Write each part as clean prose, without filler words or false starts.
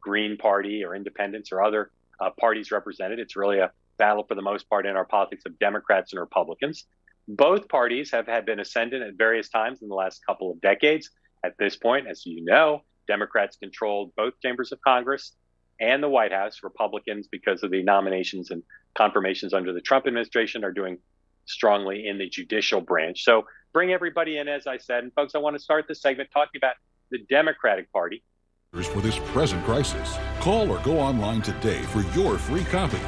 Green Party or independents or other parties represented. It's really a battle for the most part in our politics of Democrats and Republicans. Both parties have been ascendant at various times in the last couple of decades. At this point, as you know, Democrats controlled both chambers of Congress and the White House. Republicans, because of the nominations and confirmations under the Trump administration, are doing strongly in the judicial branch. So bring everybody in, as I said. And folks, I want to start this segment talking about the Democratic Party. For this present crisis, call or go online today for your free copy.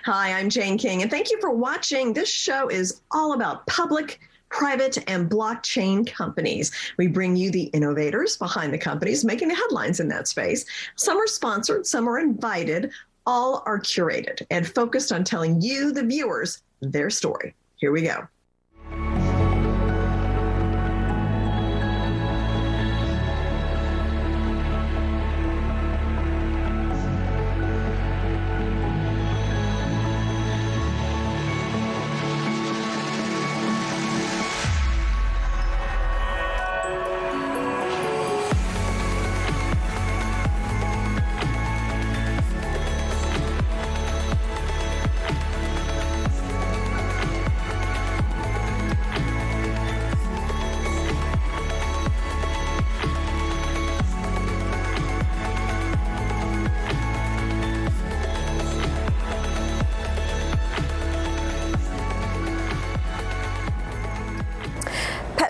Hi, I'm Jane King, and thank you for watching. This show is all about public, private, and blockchain companies. We bring you the innovators behind the companies making the headlines in that space. Some are sponsored, some are invited, all are curated and focused on telling you, the viewers, their story. Here we go.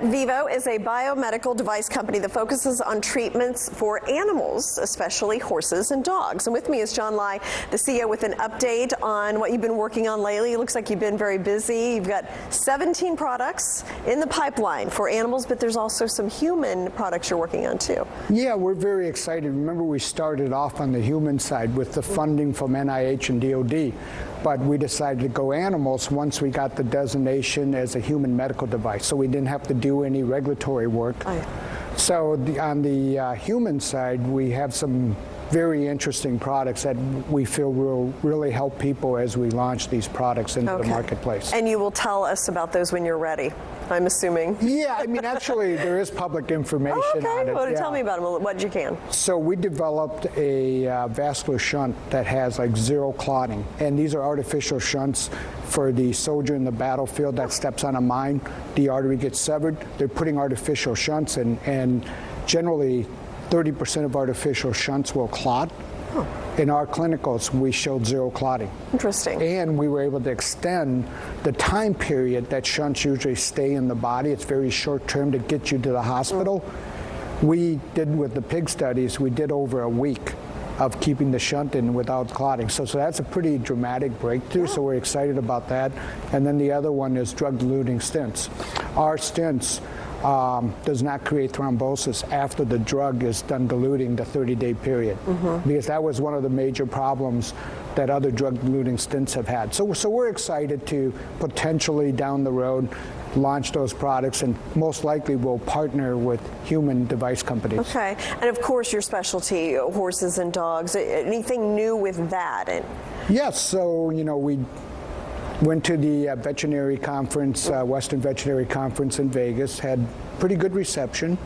PetVivo is a biomedical device company that focuses on treatments for animals, especially horses and dogs. And with me is John Lai, the CEO, with an update on what you've been working on lately. It looks like you've been very busy. You've got 17 products in the pipeline for animals, but there's also some human products you're working on too. Yeah, we're very excited. Remember, we started off on the human side with the funding from NIH and DOD, but we decided to go animals once we got the designation as a human medical device, so we didn't have to do any regulatory work. So on the human side, we have some very interesting products that we feel will really help people as we launch these products into the marketplace. And you will tell us about those when you're ready, I'm assuming. Yeah, I mean, actually, there is public information on it. Well, tell me about them, what you can. So we developed a vascular shunt that has like zero clotting. And these are artificial shunts for the soldier in the battlefield that steps on a mine. The artery gets severed. They're putting artificial shunts in, and generally 30% of artificial shunts will clot. In our clinicals, we showed zero clotting. Interesting. And we were able to extend the time period that shunts usually stay in the body. It's very short term to get you to the hospital. We did, with the pig studies, we did over a week of keeping the shunt in without clotting. So that's a pretty dramatic breakthrough, so we're excited about that. And then the other one is drug-eluting stents. Our stents does not create thrombosis after the drug is done diluting the 30-day period, because that was one of the major problems that other drug-eluting stents have had. So we're excited to potentially down the road launch those products, and most likely we'll partner with human device companies. Okay, and of course your specialty, horses and dogs. Anything new with that? Yes, so you know, we went to the veterinary conference, Western Veterinary Conference in Vegas, had pretty good reception,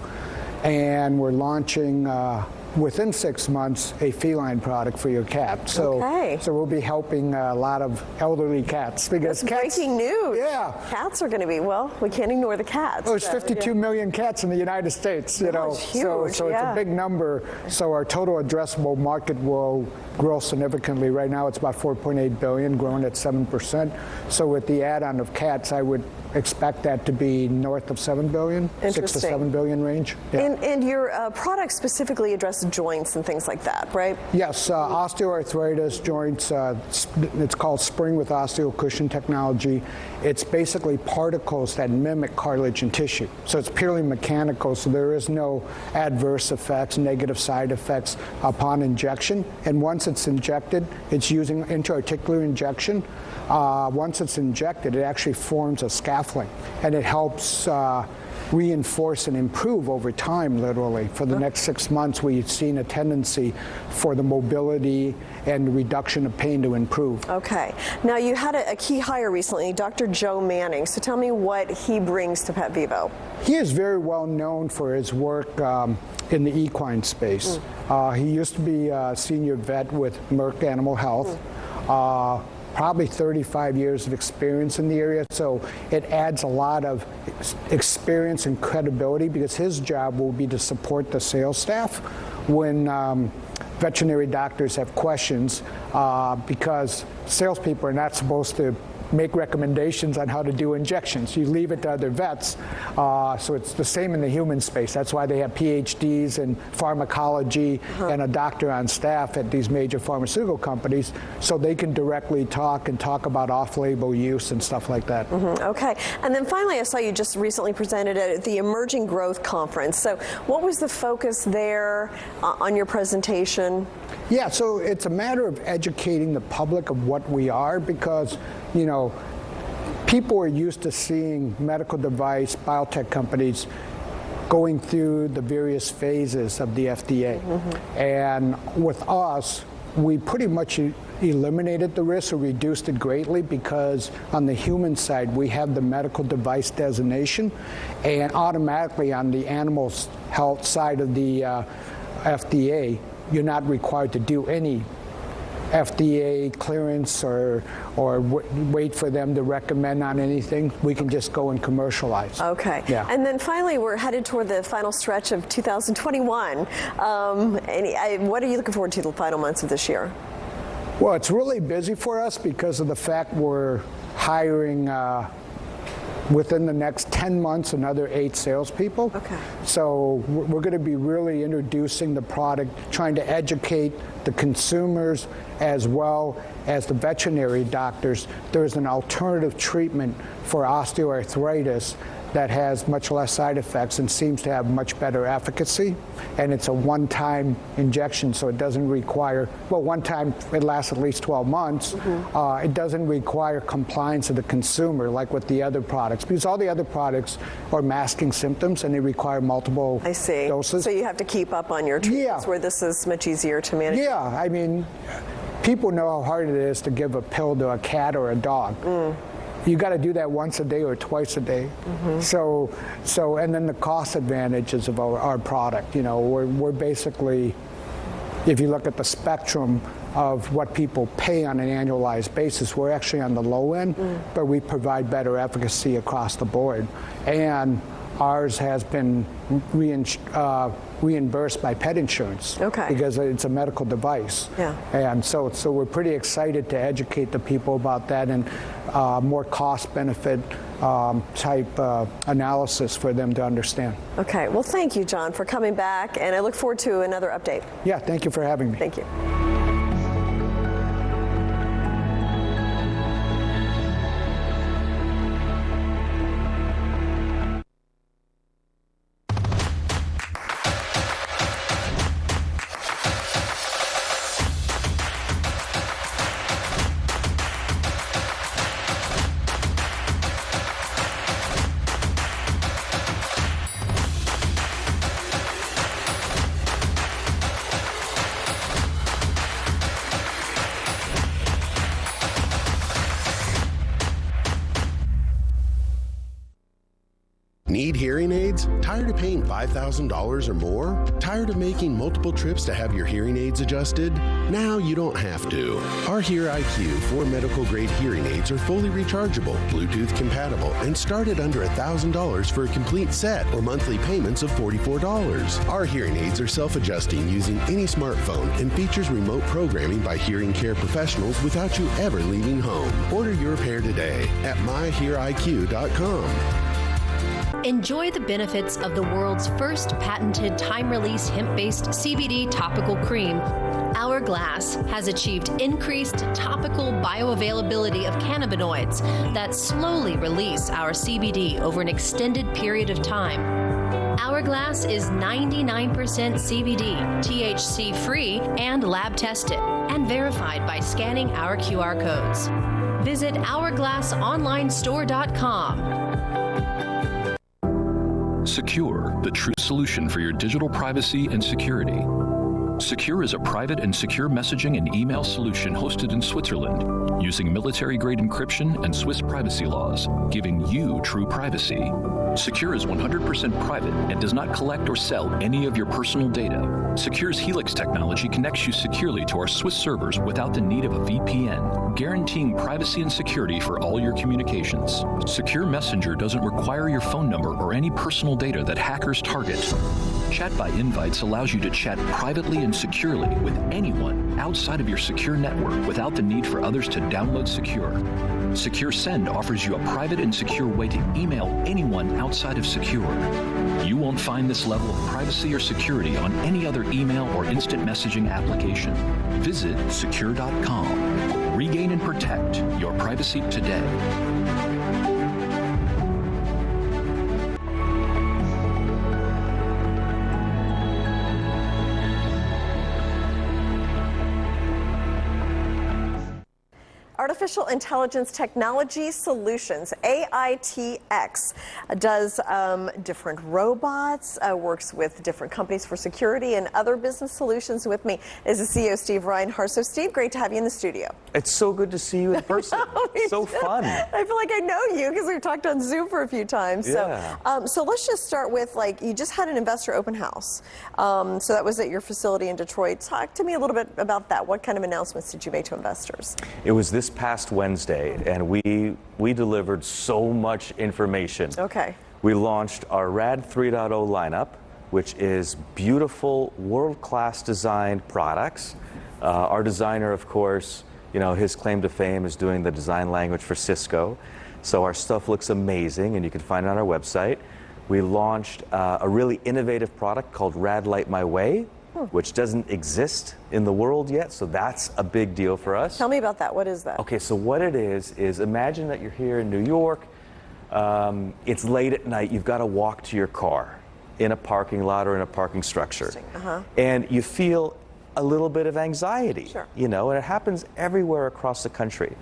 and we're launching within 6 months a feline product for your cat. So, so we'll be helping a lot of elderly cats. Because that's cats, breaking news. Yeah. Cats are going to be, well, we can't ignore the cats. Oh, there's 52 million cats in the United States, you know. Huge, so it's a big number. So our total addressable market will grow significantly. Right now it's about 4.8 billion, growing at 7%. So with the add-on of cats, I would expect that to be north of $7 billion, 6 to 7 billion range. Yeah. And your product specifically addresses joints and things like that, right? Yes, osteoarthritis, joints, it's called Spring with Osteocushion technology. It's basically particles that mimic cartilage and tissue. So it's purely mechanical, so there is no adverse effects, negative side effects upon injection. And once it's injected, it's using intra-articular injection. Once it's injected, it actually forms a scaffolding, and it helps reinforce and improve over time, literally. For the next 6 months, we've seen a tendency for the mobility and reduction of pain to improve. Okay. Now, you had a key hire recently, Dr. Joe Manning. So tell me what he brings to PetVivo. He is very well known for his work in the equine space. He used to be a senior vet with Merck Animal Health. Probably 35 years of experience in the area, so it adds a lot of experience and credibility, because his job will be to support the sales staff when veterinary doctors have questions, because salespeople are not supposed to make recommendations on how to do injections. You leave it to other vets. So it's the same in the human space. That's why they have PhDs in pharmacology and a doctor on staff at these major pharmaceutical companies, so they can directly talk about off-label use and stuff like that. Okay. And then finally, I saw you just recently presented at the Emerging Growth Conference. So what was the focus there on your presentation? Yeah, so it's a matter of educating the public of what we are, because, you know, people are used to seeing medical device, biotech companies going through the various phases of the FDA. And with us, we pretty much eliminated the risk or reduced it greatly, because on the human side, we have the medical device designation, and automatically on the animal health side of the FDA, you're not required to do any FDA clearance or wait for them to recommend on anything. We can just go and commercialize. Okay. Yeah. And then finally, we're headed toward the final stretch of 2021. What are you looking forward to the final months of this year? Well, it's really busy for us because of the fact we're hiring within the next 10 months, another 8 salespeople. Okay. So we're going to be really introducing the product, trying to educate the consumers as well as the veterinary doctors. There's an alternative treatment for osteoarthritis that has much less side effects and seems to have much better efficacy. And it's a one-time injection, so it doesn't require, well, one time, it lasts at least 12 months. It doesn't require compliance of the consumer like with the other products, because all the other products are masking symptoms and they require multiple doses. So you have to keep up on your treatments, where this is much easier to manage. Yeah, I mean, people know how hard it is to give a pill to a cat or a dog. You got to do that once a day or twice a day. So, and then the cost advantages of our product. You know, we're basically, if you look at the spectrum of what people pay on an annualized basis, we're actually on the low end, but we provide better efficacy across the board. And ours has been reimbursed by pet insurance, because it's a medical device. And so we're pretty excited to educate the people about that, and more cost-benefit type analysis for them to understand. Okay. Well, thank you, John, for coming back, and I look forward to another update. Yeah, thank you for having me. Thank you. Need hearing aids? Tired of paying $5,000 or more? Tired of making multiple trips to have your hearing aids adjusted? Now you don't have to. Our Hear IQ 4 medical grade hearing aids are fully rechargeable, Bluetooth compatible, and start at under $1,000 for a complete set or monthly payments of $44. Our hearing aids are self-adjusting using any smartphone and features remote programming by hearing care professionals without you ever leaving home. Order your pair today at myheariq.com. Enjoy the benefits of the world's first patented time-release hemp-based CBD topical cream. Hourglass has achieved increased topical bioavailability of cannabinoids that slowly release our CBD over an extended period of time. Hourglass is 99% CBD, THC-free, and lab-tested, and verified by scanning our QR codes. Visit hourglassonlinestore.com. SKUR, the true solution for your digital privacy and security. SKUR is a private and secure messaging and email solution hosted in Switzerland, using military-grade encryption and Swiss privacy laws, giving you true privacy. SKUR is 100% private and does not collect or sell any of your personal data. SKUR's Helix technology connects you securely to our Swiss servers without the need of a VPN, guaranteeing privacy and security for all your communications. SKUR Messenger doesn't require your phone number or any personal data that hackers target. Chat by Invites allows you to chat privately and securely with anyone outside of your secure network without the need for others to download SKUR. SKUR Send offers you a private and secure way to email anyone outside of SKUR. You won't find this level of privacy or security on any other email or instant messaging application. Visit SKUR.com. Regain and protect your privacy today. Artificial Intelligence Technology Solutions, AITX, does different robots, works with different companies for security and other business solutions. With me is the CEO, Steve Reinhardt. So, Steve, great to have you in the studio. It's so good to see you in person. So fun. I feel like I know you because we've talked on Zoom for a few times. Yeah. So let's just start with, like, you just had an investor open house. So that was at your facility in Detroit. Talk to me a little bit about that. What kind of announcements did you make to investors? It was this past Wednesday, and we delivered so much information. Okay. We launched our RAD 3.0 lineup, which is beautiful, world-class designed products. Our designer, of course, you know, his claim to fame is doing the design language for Cisco. So our stuff looks amazing, and you can find it on our website. We launched a really innovative product called RAD Light My Way, which doesn't exist in the world yet, so that's a big deal for us. Tell me about that. What is that? Okay, so what it is imagine that you're here in New York, it's late at night, you've got to walk to your car in a parking lot or in a parking structure. And you feel a little bit of anxiety, you know, and it happens everywhere across the country.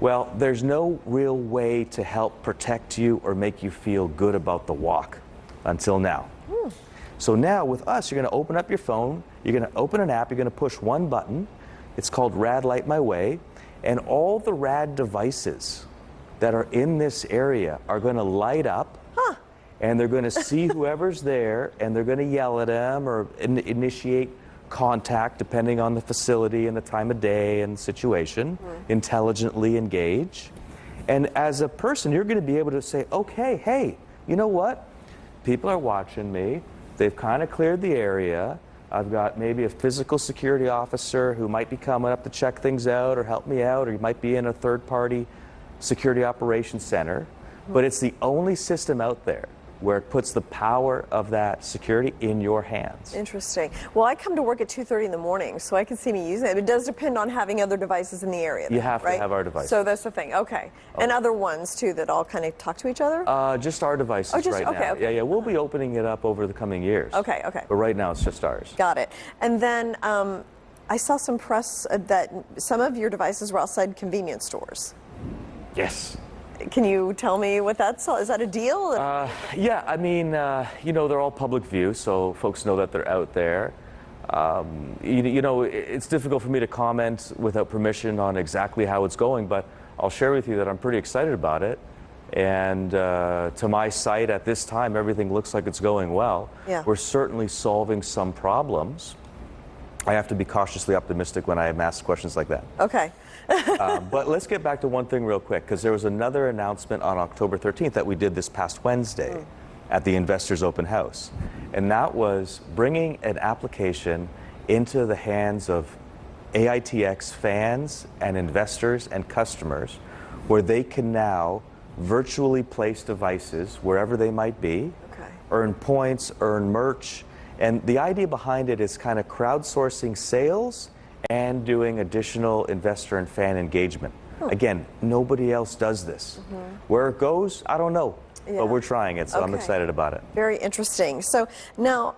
Well, there's no real way to help protect you or make you feel good about the walk until now. So now with us, you're going to open up your phone, you're going to open an app, you're going to push one button. It's called RAD Light My Way, and all the RAD devices that are in this area are going to light up, and they're going to see whoever's there, and they're going to yell at them or initiate contact depending on the facility and the time of day and situation, intelligently engage. And as a person, you're going to be able to say, okay, hey, you know what? People are watching me. They've kind of cleared the area. I've got maybe a physical security officer who might be coming up to check things out or help me out, or you might be in a third-party security operations center. But it's the only system out there where it puts the power of that security in your hands. Interesting. Well, I come to work at 2:30 in the morning, so I can see me using it. It does depend on having other devices in the area. You have right? to have our devices. So that's the thing. Okay. And other ones, too, that all kind of talk to each other? Just our devices right now. Okay. Yeah, we'll be opening it up over the coming years. Okay. But right now, it's just ours. Got it. And then I saw some press that some of your devices were outside convenience stores. Yes. Can you tell me what that's all? Is that a deal? Yeah, I mean, you know, they're all public view, so folks know that they're out there. You know, it's difficult for me to comment without permission on exactly how it's going, but I'll share with you that I'm pretty excited about it. And to my sight, at this time, everything looks like it's going well. Yeah. We're certainly solving some problems. I have to be cautiously optimistic when I am asked questions like that. Okay. But let's get back to one thing real quick, because there was another announcement on October 13th that we did this past Wednesday at the Investors Open House. And that was bringing an application into the hands of AITX fans and investors and customers, where they can now virtually place devices wherever they might be, earn points, earn merch. And the idea behind it is kind of crowdsourcing sales and doing additional investor and fan engagement. Again, nobody else does this. Where it goes, I don't know, but we're trying it, so I'm excited about it. Very interesting. So now,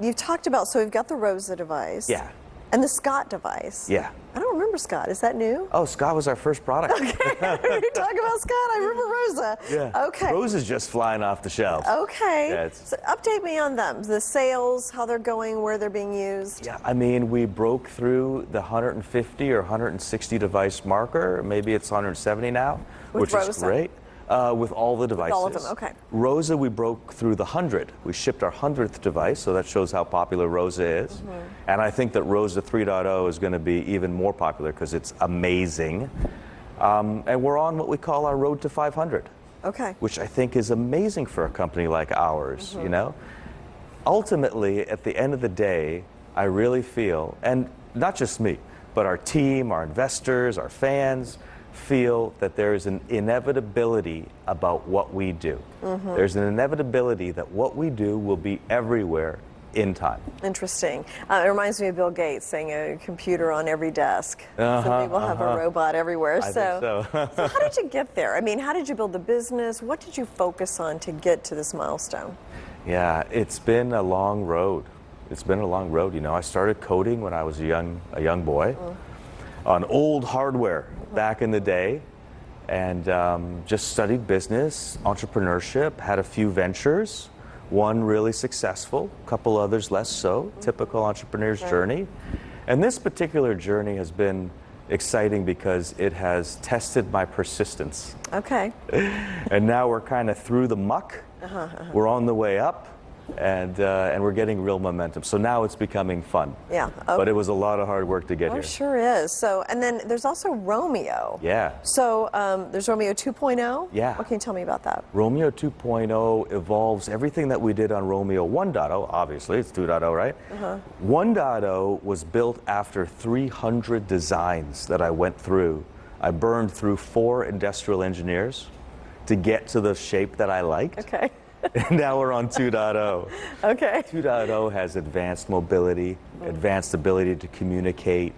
you've talked about, so we've got the Rosa device. Yeah. And the Scott device. Yeah. I don't remember Scott. Is that new? Oh, Scott was our first product. Okay. You talk about Scott. I remember Rosa. Yeah. Okay. Rosa's just flying off the shelves. Okay. Yeah, so update me on them. The sales, how they're going, where they're being used. Yeah, I mean, we broke through the 150 or 160 device marker. Maybe it's 170 now, With which Rosa? is great. With all the devices. With all of them, okay. Rosa, we broke through the 100. We shipped our 100th device, so that shows how popular Rosa is. And I think that Rosa 3.0 is going to be even more popular because it's amazing. And we're on what we call our road to 500. Okay. Which I think is amazing for a company like ours, you know? Ultimately, at the end of the day, I really feel, and not just me, but our team, our investors, our fans, feel that there is an inevitability about what we do. There's an inevitability that what we do will be everywhere in time. Interesting. It reminds me of Bill Gates saying a computer on every desk. So we will have a robot everywhere. I think so. So how did you get there? I mean, how did you build the business? What did you focus on to get to this milestone? Yeah, it's been a long road. It's been a long road. You know, I started coding when I was a young boy on old hardware back in the day, and just studied business, entrepreneurship, had a few ventures, one really successful, a couple others less so, typical entrepreneur's journey. And this particular journey has been exciting because it has tested my persistence. Okay. And now we're kind of through the muck. We're on the way up, and we're getting real momentum. So now it's becoming fun. Yeah. Okay. But it was a lot of hard work to get here. It sure is. So, and then there's also Romeo. Yeah. So there's Romeo 2.0. Yeah. What can you tell me about that? Romeo 2.0 evolves everything that we did on Romeo 1.0. Obviously, it's 2.0, right? 1.0 was built after 300 designs that I went through. I burned through 4 industrial engineers to get to the shape that I liked. Okay. And now we're on 2.0. Okay. 2.0 has advanced mobility, advanced ability to communicate,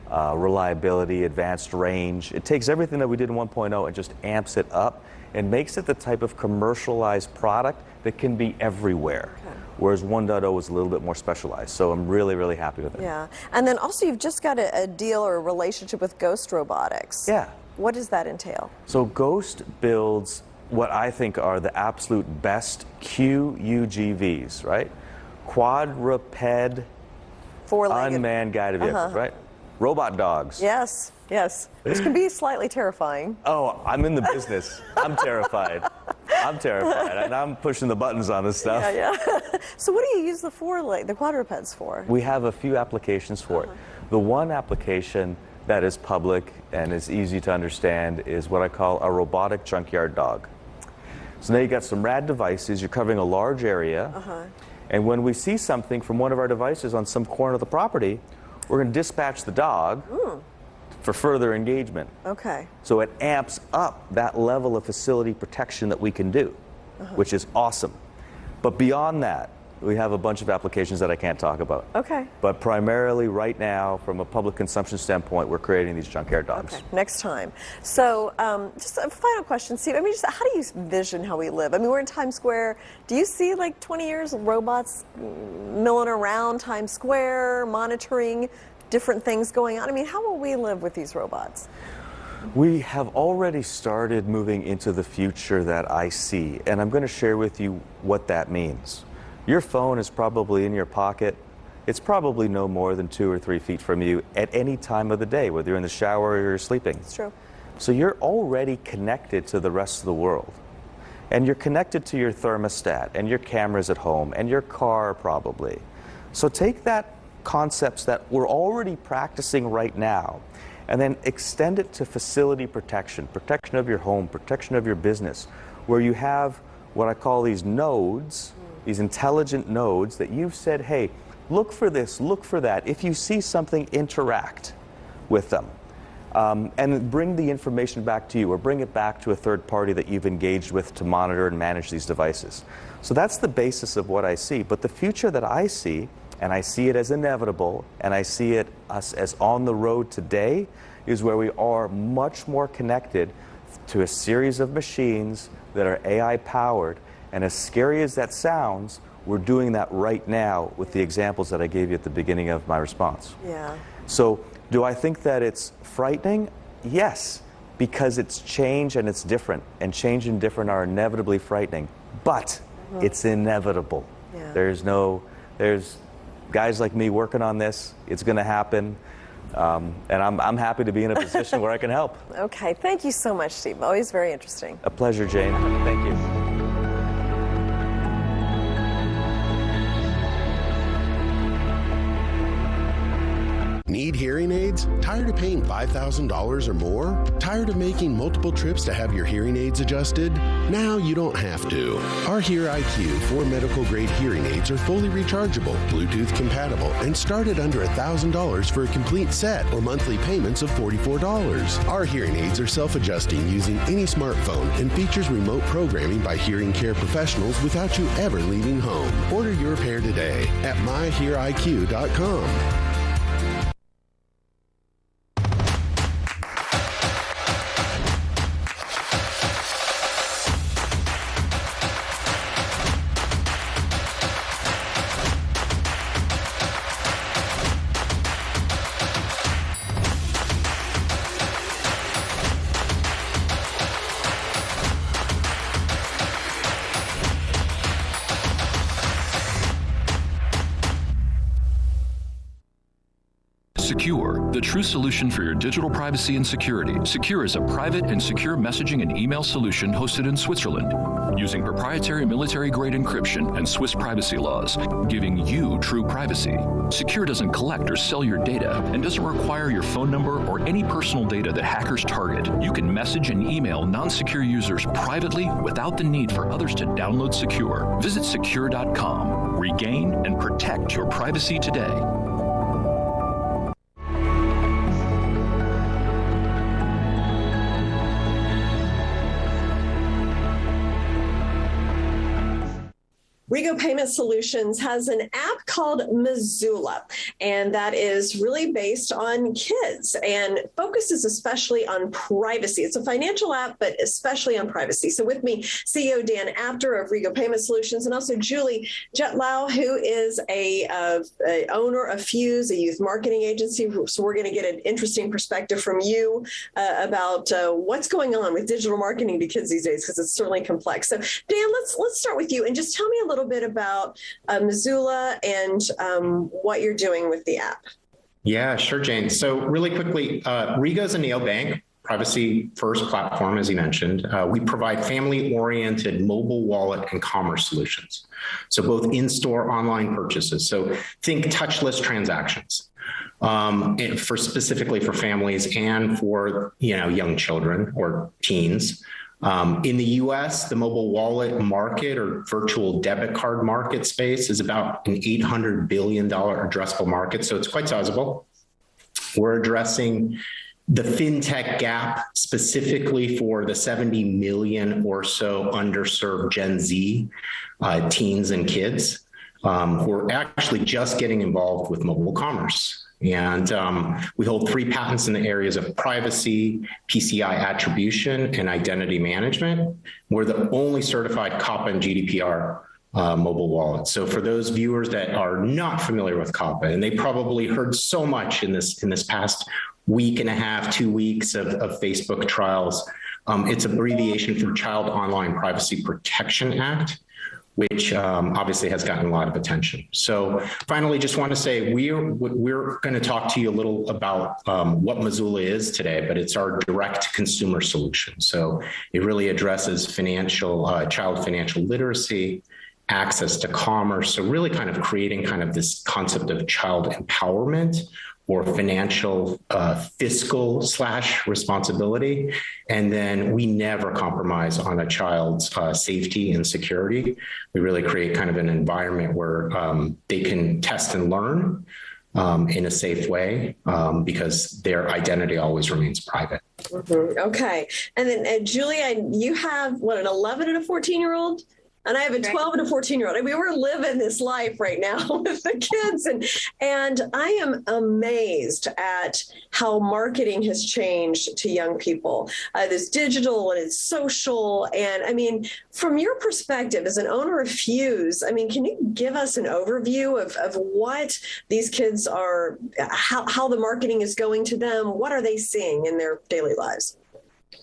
reliability, advanced range. It takes everything that we did in 1.0 and just amps it up and makes it the type of commercialized product that can be everywhere. Whereas 1.0 was a little bit more specialized. So I'm really, really happy with it. Yeah. And then also you've just got a deal or a relationship with Ghost Robotics. Yeah. What does that entail? So Ghost builds what I think are the absolute best QUGVs, right? Quadruped unmanned guided vehicles, right? Robot dogs. Yes, yes. Which can be slightly terrifying. Oh, I'm in the business. I'm terrified. I'm terrified, and I'm pushing the buttons on this stuff. Yeah, yeah. So what do you use the quadrupeds for? We have a few applications for it. The one application that is public and is easy to understand is what I call a robotic junkyard dog. So now you got some rad devices, you're covering a large area, and when we see something from one of our devices on some corner of the property, we're going to dispatch the dog for further engagement. Okay. So it amps up that level of facility protection that we can do, which is awesome. But beyond that, we have a bunch of applications that I can't talk about. Okay. But primarily right now, from a public consumption standpoint, we're creating these junkyard dogs. Okay, next time. So just a final question, Steve. I mean, just how do you envision how we live? I mean, we're in Times Square. Do you see like 20 years of robots milling around Times Square, monitoring different things going on? I mean, how will we live with these robots? We have already started moving into the future that I see, and I'm going to share with you what that means. Your phone is probably in your pocket. It's probably no more than 2 or 3 feet from you at any time of the day, whether you're in the shower or you're sleeping. It's true. So you're already connected to the rest of the world. And you're connected to your thermostat and your cameras at home and your car probably. So take that concepts that we're already practicing right now and then extend it to facility protection, protection of your home, protection of your business, where you have what I call these nodes, these intelligent nodes that you've said, hey, look for this, look for that. If you see something, interact with them. And bring the information back to you or bring it back to a third party that you've engaged with to monitor and manage these devices. So that's the basis of what I see. But the future that I see, and I see it as inevitable, and I see it us as on the road today, is where we are much more connected to a series of machines that are AI powered. And as scary as that sounds, we're doing that right now with the examples that I gave you at the beginning of my response. Yeah. So do I think that it's frightening? Yes, because it's change and it's different, and change and different are inevitably frightening, but it's inevitable. Yeah. There's guys like me working on this. It's going to happen, and I'm happy to be in a position where I can help. Okay, thank you so much, Steve. Always very interesting. A pleasure, Jane. Thank you. Need hearing aids? Tired of paying $5,000 or more? Tired of making multiple trips to have your hearing aids adjusted? Now you don't have to. Our Hear IQ 4 medical grade hearing aids are fully rechargeable, Bluetooth compatible, and start at under $1,000 for a complete set or monthly payments of $44. Our hearing aids are self-adjusting using any smartphone and features remote programming by hearing care professionals without you ever leaving home. Order your pair today at myheariq.com. SKUR, the true solution for your digital privacy and security. SKUR is a private and secure messaging and email solution hosted in Switzerland, using proprietary military-grade encryption and Swiss privacy laws, giving you true privacy. SKUR doesn't collect or sell your data and doesn't require your phone number or any personal data that hackers target. You can message and email non-secure users privately without the need for others to download SKUR. Visit SKUR.com. Regain and protect your privacy today. Rego Payment Solutions has an app called Missoula, and that is really based on kids and focuses especially on privacy. It's a financial app, but especially on privacy. So with me, CEO Dan Apter of Rego Payment Solutions, and also Julie Jetlau, who is a owner of Fuse, a youth marketing agency. So we're going to get an interesting perspective from you about what's going on with digital marketing to kids these days, because it's certainly complex. So Dan, let's start with you and just tell me a little bit about Missoula and what you're doing with the app. Yeah, sure, Jane. So really quickly, Rego is a neobank, privacy first platform, as you mentioned. We provide family-oriented mobile wallet and commerce solutions. So both in-store, online purchases. So think touchless transactions. Specifically for families and for young children or teens. In the US, the mobile wallet market or virtual debit card market space is about an $800 billion addressable market. So it's quite sizable. We're addressing the fintech gap specifically for the 70 million or so underserved Gen Z teens and kids who are actually just getting involved with mobile commerce. And we hold 3 patents in the areas of privacy, PCI attribution, and identity management. We're the only certified COPPA and GDPR mobile wallet. So for those viewers that are not familiar with COPPA, and they probably heard so much in this past week and a half, 2 weeks of Facebook trials, it's abbreviation for Child Online Privacy Protection Act. which obviously has gotten a lot of attention. So finally, just want to say we're going to talk to you a little about what Missoula is today, but it's our direct consumer solution. So it really addresses child financial literacy, access to commerce. So really kind of creating kind of this concept of child empowerment or financial fiscal / responsibility. And then we never compromise on a child's safety and security. We really create kind of an environment where they can test and learn in a safe way because their identity always remains private. Mm-hmm. Okay. And then Julia, you have what, an 11 and a 14-year-old? And I have a 12 and a 14-year-old. I mean, we're living this life right now with the kids. And I am amazed at how marketing has changed to young people. It's digital and it's social. And I mean, from your perspective as an owner of Fuse, I mean, can you give us an overview of what these kids are, how the marketing is going to them? What are they seeing in their daily lives?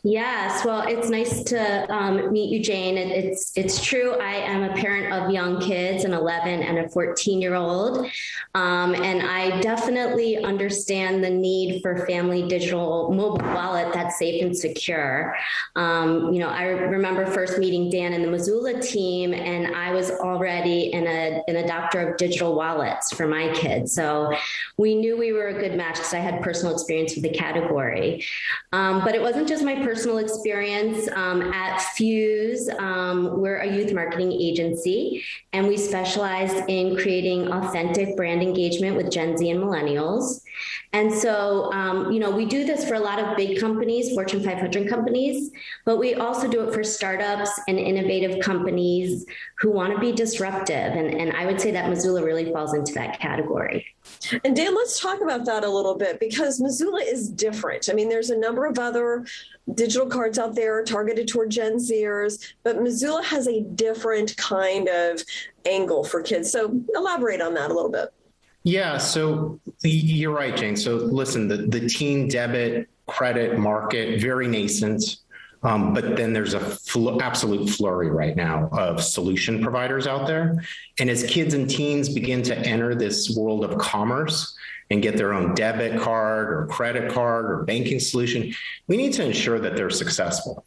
Yes, well, it's nice to meet you, Jane. It's true. I am a parent of young kids, an 11 and a 14-year-old, and I definitely understand the need for family digital mobile wallet that's safe and secure. I remember first meeting Dan and the Missoula team, and I was already an adopter of digital wallets for my kids. So we knew we were a good match because I had personal experience with the category. But it wasn't just my personal experience. At Fuse, we're a youth marketing agency, and we specialize in creating authentic brand engagement with Gen Z and millennials. And so, we do this for a lot of big companies, Fortune 500 companies, but we also do it for startups and innovative companies who want to be disruptive. And I would say that Missoula really falls into that category. And Dan, let's talk about that a little bit, because Missoula is different. I mean, there's a number of other digital cards out there targeted toward Gen Zers, but Missoula has a different kind of angle for kids. So elaborate on that a little bit. Yeah, so you're right, Jane. So listen, the teen debit credit market, very nascent. But then there's absolute flurry right now of solution providers out there. And as kids and teens begin to enter this world of commerce and get their own debit card or credit card or banking solution, we need to ensure that they're successful.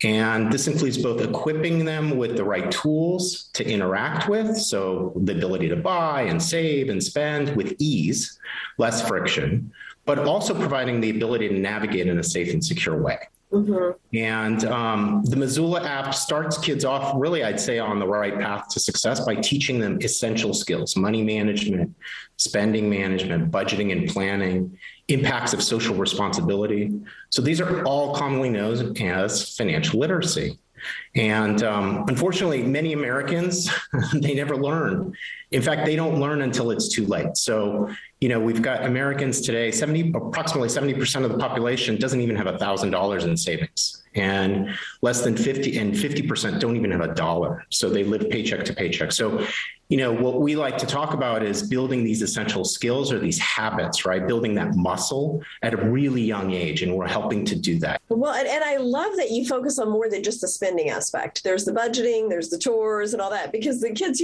And this includes both equipping them with the right tools to interact with, so the ability to buy and save and spend with ease, less friction, but also providing the ability to navigate in a safe and secure way. Mm-hmm. And the Missoula app starts kids off really, I'd say, on the right path to success by teaching them essential skills: money management, spending management, budgeting and planning, impacts of social responsibility. So these are all commonly known as financial literacy. And unfortunately, many Americans, they never learn. In fact, they don't learn until it's too late. So, we've got Americans today, approximately 70% of the population doesn't even have $1,000 in savings, and less than 50% don't even have a dollar. So they live paycheck to paycheck. So, what we like to talk about is building these essential skills or these habits, right? Building that muscle at a really young age. And we're helping to do that. Well, and I love that you focus on more than just the spending aspect. There's the budgeting, there's the chores and all that, because the kids,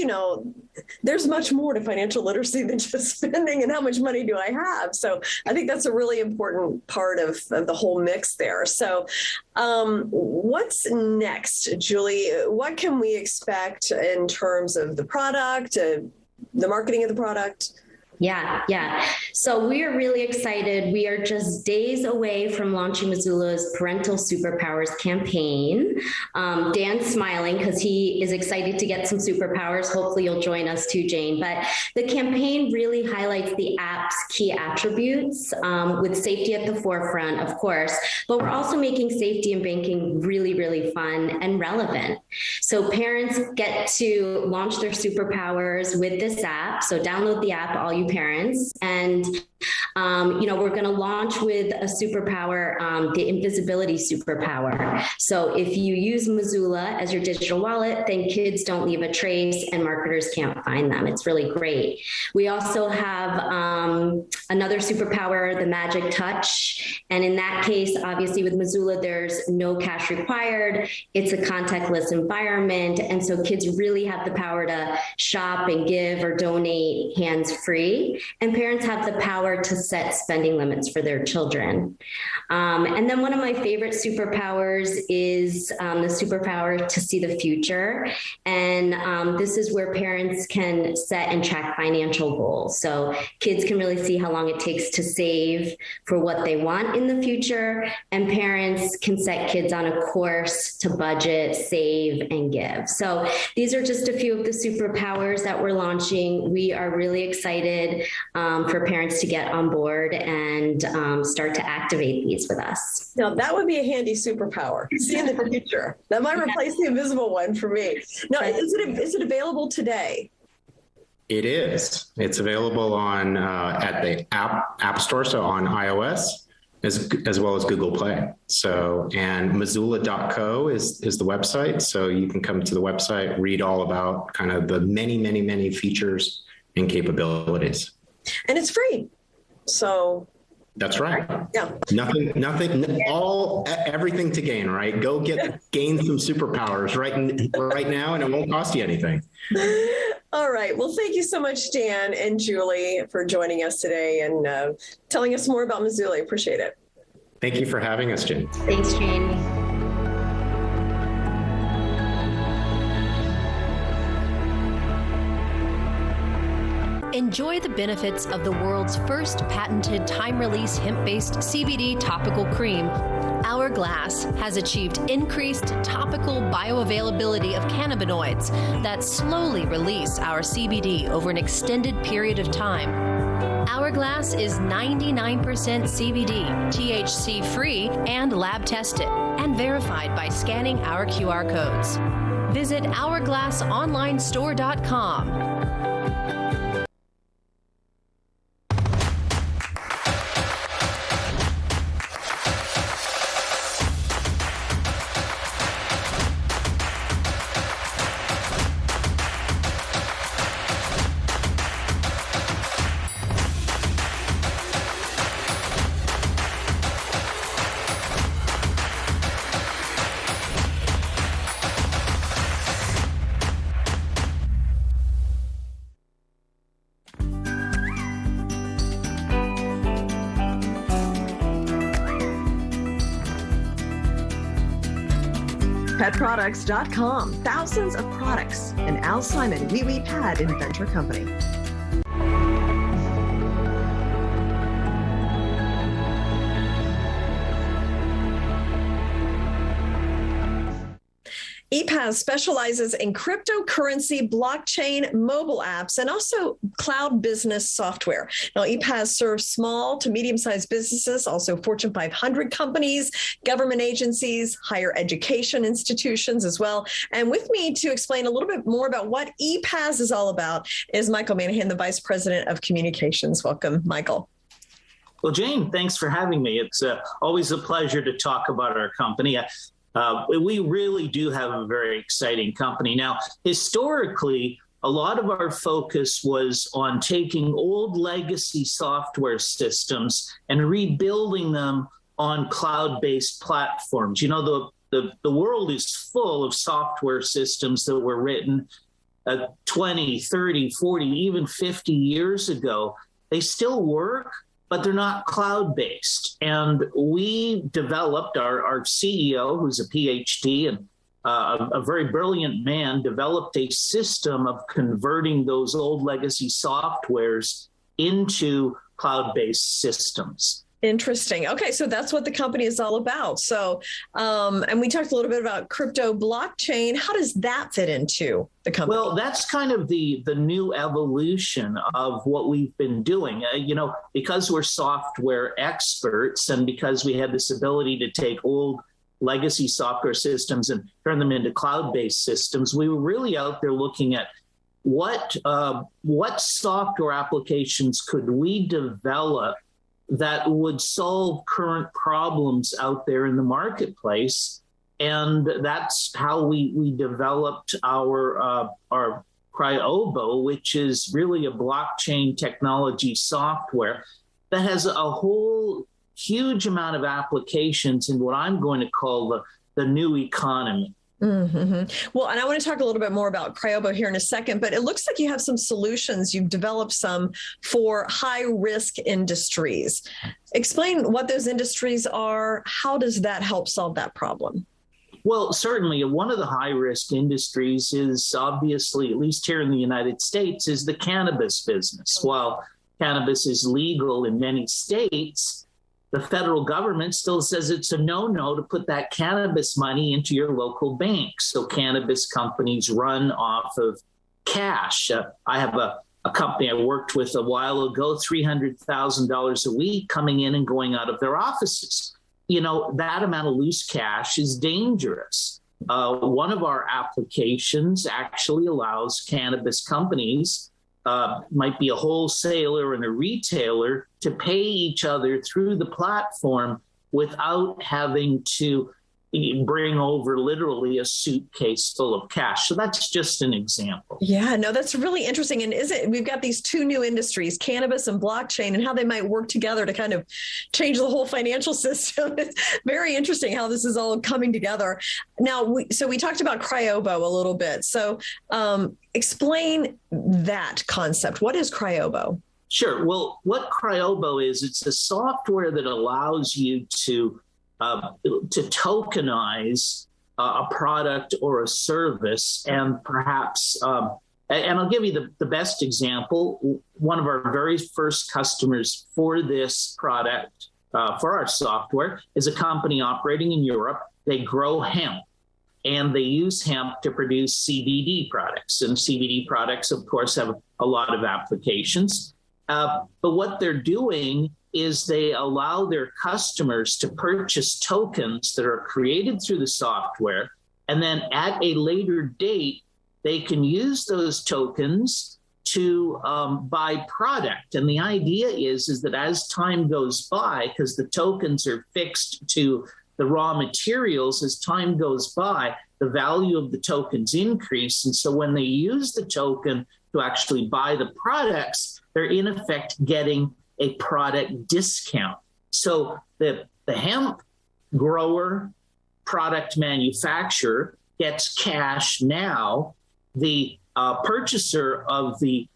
there's much more to financial literacy than just spending and how much money do I have. So I think that's a really important part of the whole mix there. So what's next, Julie? What can we expect in terms of the product, the marketing of the product? Yeah. So we are really excited. We are just days away from launching Missoula's Parental Superpowers campaign. Dan's smiling because he is excited to get some superpowers. Hopefully you'll join us too, Jane. But the campaign really highlights the app's key attributes, with safety at the forefront, of course, but we're also making safety and banking really, really fun and relevant. So parents get to launch their superpowers with this app. So download the app, all you parents, and We're going to launch with a superpower, the invisibility superpower. So if you use Missoula as your digital wallet, then kids don't leave a trace and marketers can't find them. It's really great. We also have another superpower, the magic touch. And in that case, obviously with Missoula, there's no cash required. It's a contactless environment. And so kids really have the power to shop and give or donate hands-free. And parents have the power to set spending limits for their children. And then one of my favorite superpowers is the superpower to see the future. And this is where parents can set and track financial goals. So kids can really see how long it takes to save for what they want in the future. And parents can set kids on a course to budget, save, and give. So these are just a few of the superpowers that we're launching. We are really excited for parents to get on board and start to activate these with us. Now, that would be a handy superpower. See in the future. That might replace the invisible one for me. Now, is it available today? It is. It's available on at the App Store, so on iOS, as well as Google Play. So, and Missoula.co is the website. So you can come to the website, read all about kind of the many features and capabilities. And it's free. So that's right. Yeah. Everything to gain, right? Go gain some superpowers right now, and it won't cost you anything. All right. Well, thank you so much, Dan and Julie, for joining us today and telling us more about Missoula. Appreciate it. Thank you for having us, Jane. Thanks, Jane. Enjoy the benefits of the world's first patented time-release hemp-based CBD topical cream. Hourglass has achieved increased topical bioavailability of cannabinoids that slowly release our CBD over an extended period of time. Hourglass is 99% CBD, THC-free, and lab-tested, and verified by scanning our QR codes. Visit hourglassonlinestore.com. PetProducts.com. Thousands of products. An Al Simon Wee Wee Pad Inventor Company. Epazz specializes in cryptocurrency, blockchain, mobile apps, and also cloud business software. Now, Epazz serves small to medium-sized businesses, also Fortune 500 companies, government agencies, higher education institutions as well. And with me to explain a little bit more about what Epazz is all about is Michael Manahan, the Vice President of Communications. Welcome, Michael. Well, Jane, thanks for having me. It's always a pleasure to talk about our company. We really do have a very exciting company. Now, historically, a lot of our focus was on taking old legacy software systems and rebuilding them on cloud-based platforms. You know, the world is full of software systems that were written 20, 30, 40, even 50 years ago. They still work, but they're not cloud-based. And we developed, our CEO, who's a PhD and a very brilliant man, developed a system of converting those old legacy softwares into cloud-based systems. Interesting. Okay, so that's what the company is all about. So, and we talked a little bit about crypto blockchain. How does that fit into the company? Well, that's kind of the new evolution of what we've been doing. You know, because we're software experts and because we had this ability to take old legacy software systems and turn them into cloud-based systems, we were really out there looking at what software applications could we develop that would solve current problems out there in the marketplace? And that's how we developed our Cryobo, which is really a blockchain technology software that has a whole huge amount of applications in what I'm going to call the new economy. Mm-hmm. Well, and I want to talk a little bit more about Cryobo here in a second, but it looks like you have some solutions. You've developed some for high-risk industries. Explain what those industries are. How does that help solve that problem? Well, certainly one of the high-risk industries is obviously, at least here in the United States, is the cannabis business. While cannabis is legal in many states, the federal government still says it's a no-no to put that cannabis money into your local bank. So cannabis companies run off of cash. I have a company I worked with a while ago, $300,000 a week coming in and going out of their offices. You know, that amount of loose cash is dangerous. One of our applications actually allows cannabis companies, might be a wholesaler and a retailer, to pay each other through the platform without having to bring over literally a suitcase full of cash. So that's just an example. Yeah, no, that's really interesting. And we've got these two new industries, cannabis and blockchain, and how they might work together to kind of change the whole financial system. It's very interesting how this is all coming together. Now, we talked about Cryobo a little bit. So explain that concept. What is Cryobo? Sure. Well, what Cryobo is, it's a software that allows you to tokenize a product or a service, and perhaps, and I'll give you the best example. One of our very first customers for this product, for our software, is a company operating in Europe. They grow hemp, and they use hemp to produce CBD products. And CBD products, of course, have a lot of applications. But what they're doing is they allow their customers to purchase tokens that are created through the software, and then at a later date, they can use those tokens to buy product. And the idea is that as time goes by, because the tokens are fixed to the raw materials, as time goes by, the value of the tokens increase. And so when they use the token to actually buy the products, they're in effect getting a product discount. So the hemp grower, product manufacturer gets cash now. The purchaser of the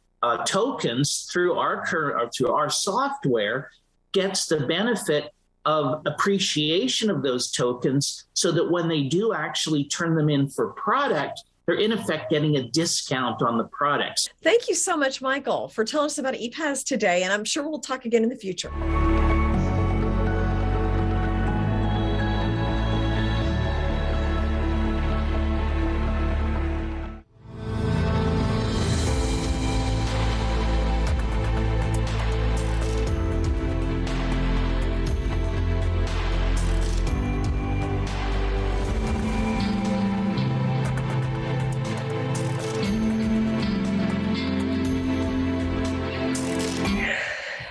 tokens through our software gets the benefit of appreciation of those tokens, so that when they do actually turn them in for product, they're in effect getting a discount on the products. Thank you so much, Michael, for telling us about Epazz today, and I'm sure we'll talk again in the future.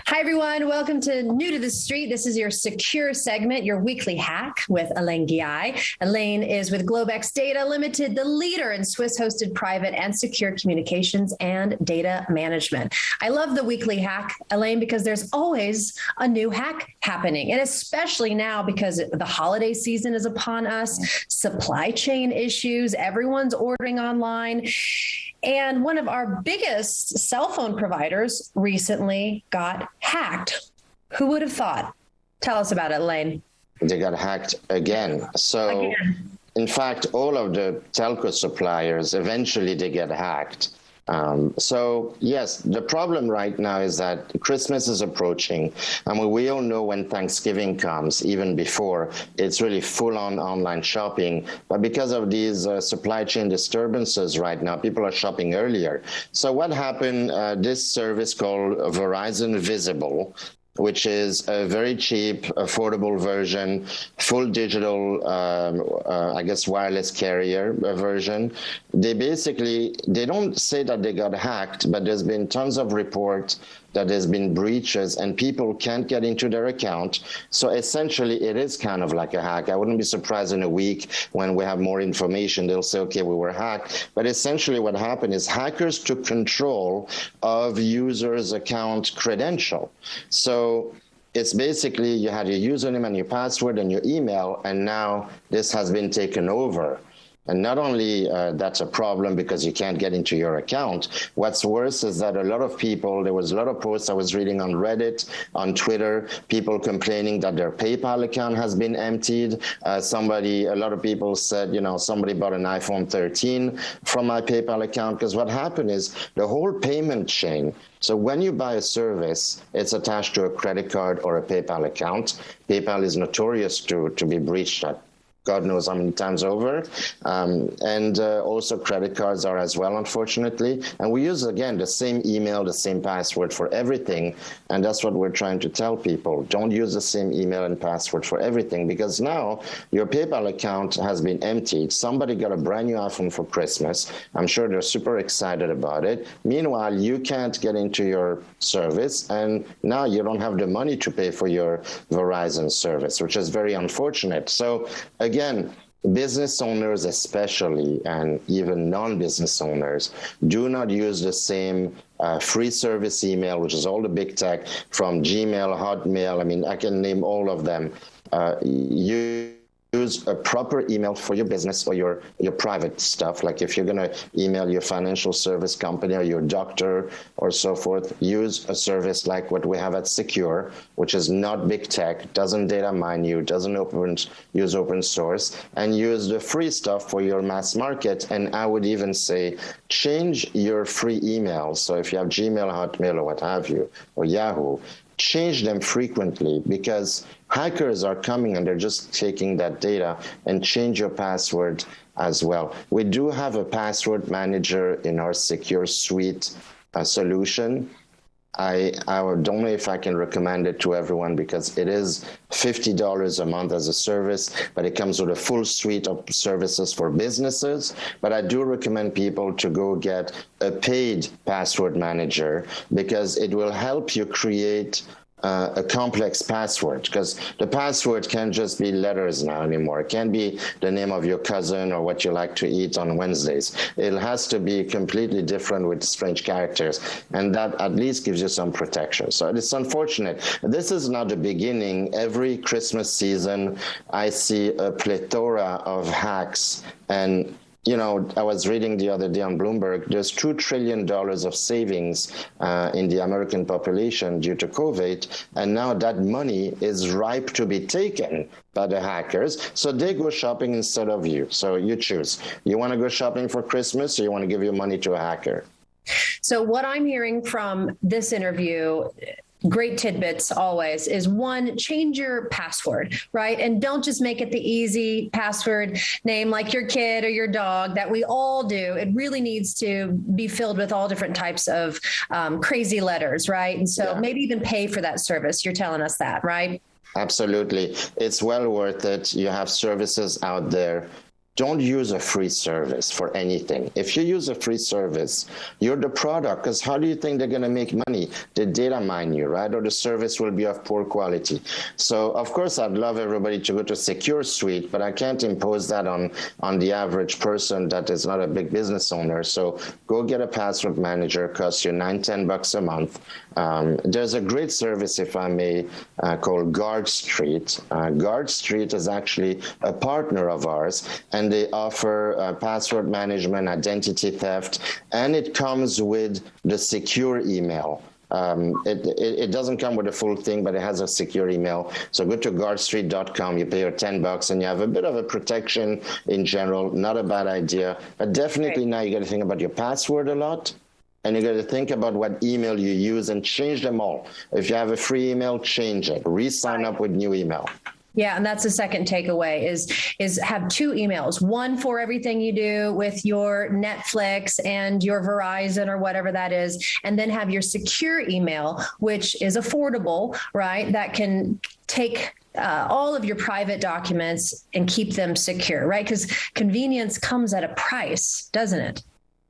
Hi, everyone. Welcome to New to the Street. This is your secure segment, your weekly hack with Elaine Guy. Elaine is with Globex Data Limited, the leader in Swiss-hosted private and secure communications and data management. I love the weekly hack, Elaine, because there's always a new hack happening, and especially now because the holiday season is upon us, supply chain issues, everyone's ordering online. And one of our biggest cell phone providers recently got hacked. Who would have thought? Tell us about it, Elaine. They got hacked again. So, in fact, all of the telco suppliers, eventually they get hacked. So, yes, the problem right now is that Christmas is approaching, and we all know when Thanksgiving comes, even before, it's really full-on online shopping. But because of these supply chain disturbances right now, people are shopping earlier. So what happened, this service called Verizon Visible which is a very cheap, affordable version, full digital, I guess, wireless carrier version. They don't say that they got hacked, but there's been tons of reports that there's been breaches and people can't get into their account. So essentially, it is kind of like a hack. I wouldn't be surprised in a week when we have more information, they'll say, okay, we were hacked. But essentially what happened is hackers took control of users' account credential. So it's basically you had your username and your password and your email, and now this has been taken over. And not only that's a problem because you can't get into your account, what's worse is that a lot of people, there was a lot of posts I was reading on Reddit, on Twitter, people complaining that their PayPal account has been emptied. A lot of people said, somebody bought an iPhone 13 from my PayPal account, because what happened is the whole payment chain. So when you buy a service, it's attached to a credit card or a PayPal account. PayPal is notorious to be breached at God knows how many times over. And also credit cards are as well, unfortunately. And we use, again, the same email, the same password for everything. And that's what we're trying to tell people. Don't use the same email and password for everything, because now your PayPal account has been emptied. Somebody got a brand new iPhone for Christmas. I'm sure they're super excited about it. Meanwhile, you can't get into your service, and now you don't have the money to pay for your Verizon service, which is very unfortunate. So again, business owners especially, and even non-business owners, do not use the same free service email, which is all the big tech, from Gmail, Hotmail. I mean, I can name all of them. Use a proper email for your business or your private stuff. Like if you're going to email your financial service company or your doctor or so forth, use a service like what we have at SKUR, which is not big tech, doesn't data mine you, doesn't use open source, and use the free stuff for your mass market. And I would even say change your free emails. So if you have Gmail, Hotmail, or what have you, or Yahoo, change them frequently, because hackers are coming and they're just taking that data. And change your password as well. We do have a password manager in our SKUR Suite solution. I don't know if I can recommend it to everyone, because it is $50 a month as a service, but it comes with a full suite of services for businesses. But I do recommend people to go get a paid password manager, because it will help you create a complex password, because the password can't just be letters now anymore. It can't be the name of your cousin or what you like to eat on Wednesdays. It has to be completely different with strange characters, and that at least gives you some protection. So it's unfortunate. This is not the beginning. Every Christmas season, I see a plethora of hacks. And I was reading the other day on Bloomberg, there's $2 trillion of savings in the American population due to COVID, and now that money is ripe to be taken by the hackers, so they go shopping instead of you. So you choose. You want to go shopping for Christmas, or you want to give your money to a hacker? So what I'm hearing from this interview, great tidbits always, is one, change your password, right? And don't just make it the easy password name like your kid or your dog that we all do. It really needs to be filled with all different types of crazy letters, right? And so maybe even pay for that service. You're telling us that, right? Absolutely. It's well worth it. You have services out there. Don't use a free service for anything. If you use a free service, you're the product, because how do you think they're going to make money? They data mine you, right? Or the service will be of poor quality. So, of course, I'd love everybody to go to SKUR Suite, but I can't impose that on the average person that is not a big business owner. So go get a password manager. Costs you $9-10 a month. There's a great service, if I may, called Guard Street. Guard Street is actually a partner of ours, and they offer password management, identity theft, and it comes with the secure email. It doesn't come with the full thing, but it has a secure email. So go to guardstreet.com, you pay your $10, and you have a bit of a protection in general. Not a bad idea, but definitely now you got to think about your password a lot. And you got to think about what email you use and change them all. If you have a free email, change it. Re-sign up with new email. Yeah, and that's the second takeaway is have two emails, one for everything you do with your Netflix and your Verizon or whatever that is, and then have your secure email, which is affordable, right? That can take all of your private documents and keep them secure, right? Because convenience comes at a price, doesn't it?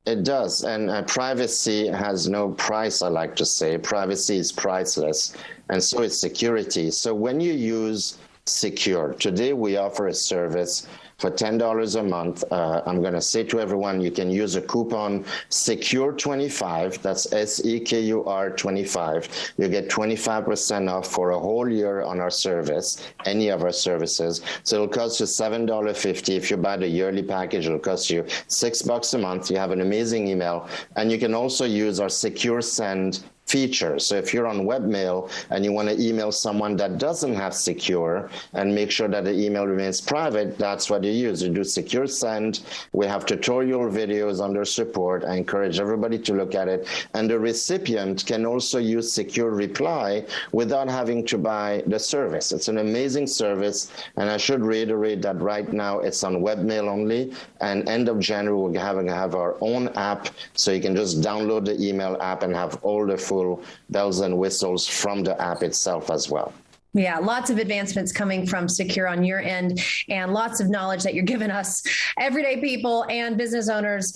It does, and privacy has no price, I like to say. Privacy is priceless, and so is security. So when you use Secure, today we offer a service for $10 a month. I'm going to say to everyone, you can use a coupon SECURE25, that's SEKUR 25. You get 25% off for a whole year on our service, any of our services. So it'll cost you $7.50. If you buy the yearly package, it'll cost you $6 a month. You have an amazing email, and you can also use our Secure Send feature. So if you're on webmail and you want to email someone that doesn't have Secure and make sure that the email remains private, that's what you use. You do Secure Send. We have tutorial videos under support. I encourage everybody to look at it. And the recipient can also use Secure Reply without having to buy the service. It's an amazing service. And I should reiterate that right now it's on webmail only. And end of January, we're going to have our own app. So you can just download the email app and have all the full bells and whistles from the app itself as well. Yeah, lots of advancements coming from Secure on your end, and lots of knowledge that you're giving us, everyday people and business owners,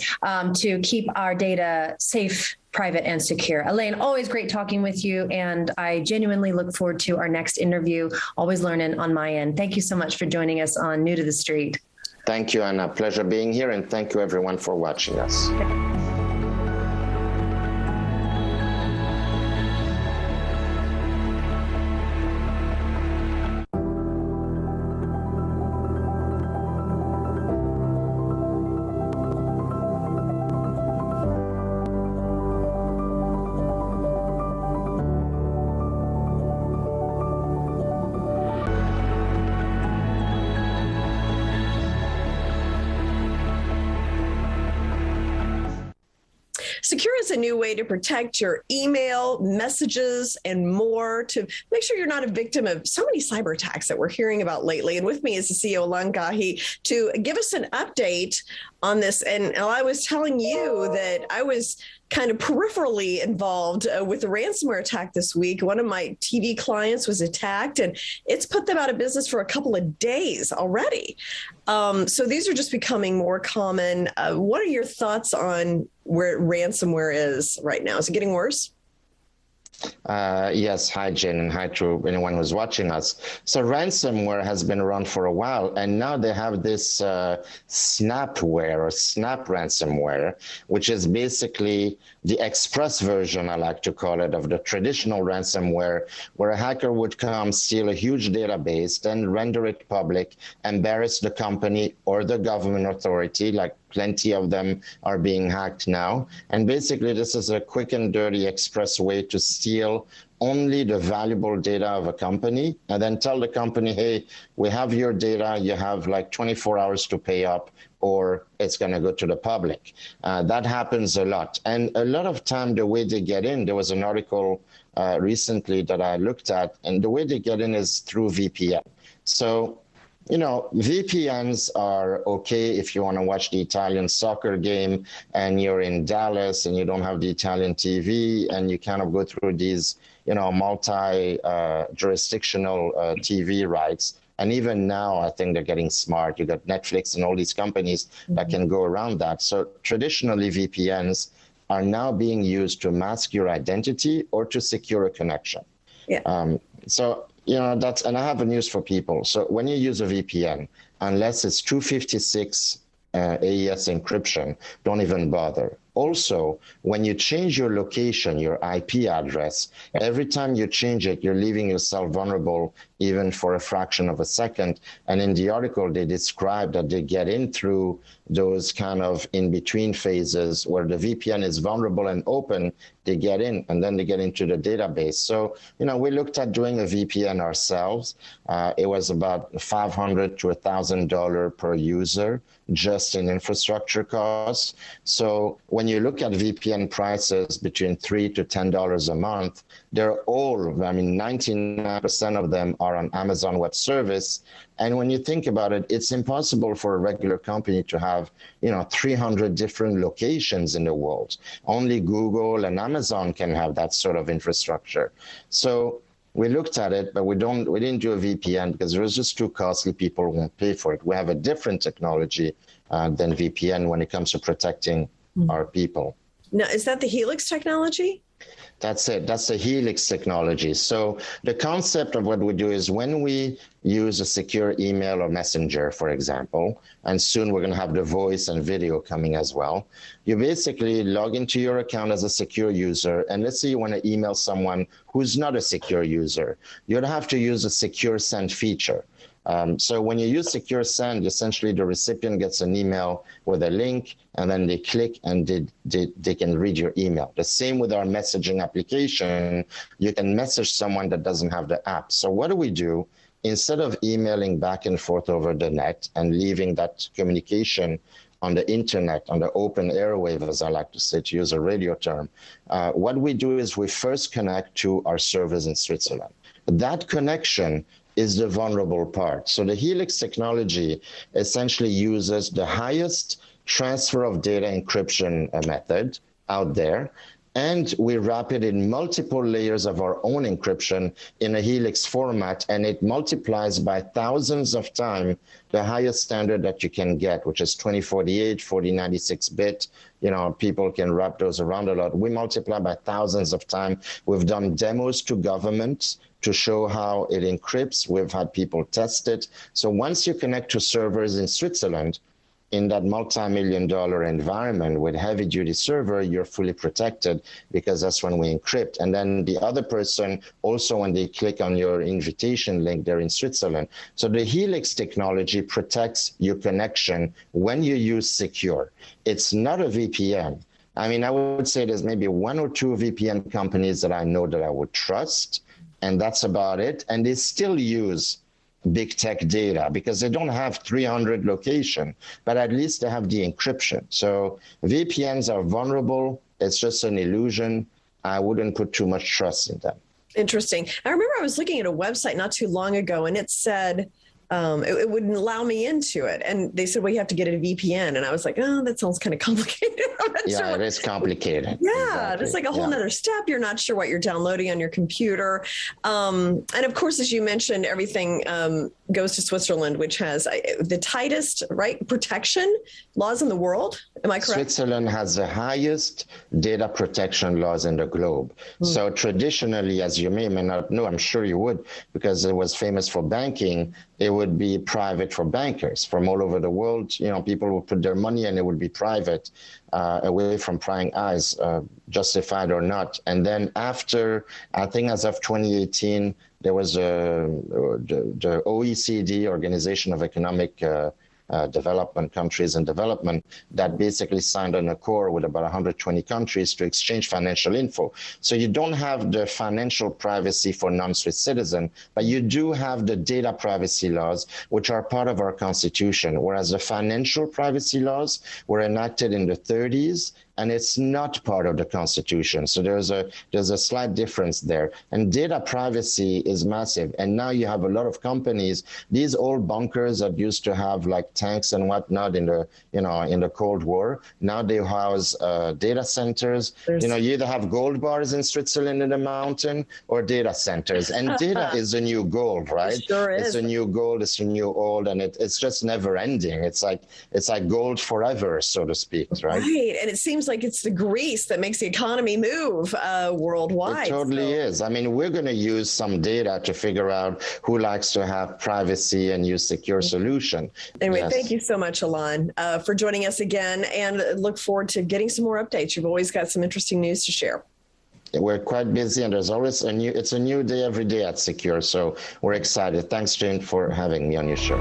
to keep our data safe, private, and secure. Elaine, always great talking with you, and I genuinely look forward to our next interview. Always learning on my end. Thank you so much for joining us on New to the Street. Thank you, and a pleasure being here, and thank you everyone for watching us. Secure is a new way to protect your email, messages, and more to make sure you're not a victim of so many cyber attacks that we're hearing about lately. And with me is the CEO, Alon Gahi, to give us an update on this. And I was telling you that I was kind of peripherally involved with the ransomware attack this week. One of my TV clients was attacked, and it's put them out of business for a couple of days already. So these are just becoming more common. What are your thoughts on where ransomware is right now? Is it getting worse? Yes, hi Jen, and hi to anyone who's watching us. So ransomware has been around for a while, and now they have this snapware or snap ransomware, which is basically the express version, I like to call it, of the traditional ransomware, where a hacker would come, steal a huge database, then render it public, embarrass the company or the government authority, like plenty of them are being hacked now. And basically, this is a quick and dirty express way to steal only the valuable data of a company and then tell the company, hey, we have your data, you have like 24 hours to pay up, or it's going to go to the public. That happens a lot. And a lot of time, the way they get in, there was an article recently that I looked at, and the way they get in is through VPN. So, you know, VPNs are okay if you want to watch the Italian soccer game and you're in Dallas and you don't have the Italian TV and you kind of go through these, you know, multi-jurisdictional TV rights. And even now, I think they're getting smart. You got Netflix and all these companies that can go around that. So traditionally, VPNs are now being used to mask your identity or to secure a connection. Yeah. You know, and I have a news for people. So when you use a VPN, unless it's 256 AES encryption, don't even bother. Also, when you change your location, your IP address, every time you change it, you're leaving yourself vulnerable even for a fraction of a second. And in the article, they describe that they get in through those kind of in-between phases where the VPN is vulnerable and open they get in, and then they get into the database. So, we looked at doing a VPN ourselves. It was about $500 to $1,000 per user, just in infrastructure costs. So when you look at VPN prices between $3 to $10 a month, they're all, 99% of them are on Amazon Web Service. And when you think about it, it's impossible for a regular company to have, 300 different locations in the world. Only Google and Amazon can have that sort of infrastructure. So we looked at it, but we didn't do a VPN because it was just too costly. People won't pay for it. We have a different technology than VPN when it comes to protecting our people. Now, is that the Helix technology? That's it. That's the Helix technology. So the concept of what we do is when we use a secure email or messenger, for example, and soon we're going to have the voice and video coming as well, you basically log into your account as a secure user. And let's say you want to email someone who's not a secure user. You'd have to use a secure send feature. So when you use secure send, essentially the recipient gets an email with a link, and then they click and they can read your email. The same with our messaging application. You can message someone that doesn't have the app. So what do? Instead of emailing back and forth over the net and leaving that communication on the internet, on the open airwave, as I like to say, to use a radio term, what we do is we first connect to our servers in Switzerland. That connection is the vulnerable part. So the Helix technology essentially uses the highest transfer of data encryption method out there, and we wrap it in multiple layers of our own encryption in a Helix format, and it multiplies by thousands of times the highest standard that you can get, which is 2048, 4096-bit. People can wrap those around a lot. We multiply by thousands of times. We've done demos to governments to show how it encrypts. We've had people test it. So once you connect to servers in Switzerland, in that multi-million-dollar environment with heavy-duty server, you're fully protected because that's when we encrypt. And then the other person, also when they click on your invitation link, they're in Switzerland. So the Helix technology protects your connection when you use secure. It's not a VPN. I would say there's maybe one or two VPN companies that I know that I would trust, and that's about it. And they still use big tech data because they don't have 300 locations, but at least they have the encryption. So VPNs are vulnerable. It's just an illusion. I wouldn't put too much trust in them. Interesting. I remember I was looking at a website not too long ago, and it said it wouldn't allow me into it. And they said, well, you have to get a VPN. And I was like, oh, that sounds kind of complicated. Yeah, it is complicated. Yeah, it's like a whole nother step. You're not sure what you're downloading on your computer. And of course, as you mentioned, everything goes to Switzerland, which has the tightest protection laws in the world. Am I correct? Switzerland has the highest data protection laws in the globe. So traditionally, as you may or may not know, I'm sure you would, because it was famous for banking, it would be private for bankers from all over the world. People would put their money and it would be private, away from prying eyes, justified or not. And then after, I think as of 2018, there was the OECD, Organization of Economic Development, Countries in Development, that basically signed an accord with about 120 countries to exchange financial info. So you don't have the financial privacy for non-Swiss citizens, but you do have the data privacy laws, which are part of our constitution, whereas the financial privacy laws were enacted in the 30s, and it's not part of the Constitution. So there's a slight difference there. And data privacy is massive. And now you have a lot of companies, these old bunkers that used to have like tanks and whatnot in the Cold War, now they house data centers. You either have gold bars in Switzerland in the mountain or data centers. And data is the new gold, right? It sure is. It's a new gold, it's a new old, and it's just never ending. It's like gold forever, so to speak, right? Right, and it seems like it's the grease that makes the economy move worldwide. It totally is. We're going to use some data to figure out who likes to have privacy and use secure solution. Anyway, Thank you so much, Alain, for joining us again, and look forward to getting some more updates. You've always got some interesting news to share. We're quite busy, and there's always it's a new day every day at Secure, so we're excited. Thanks, Jane, for having me on your show.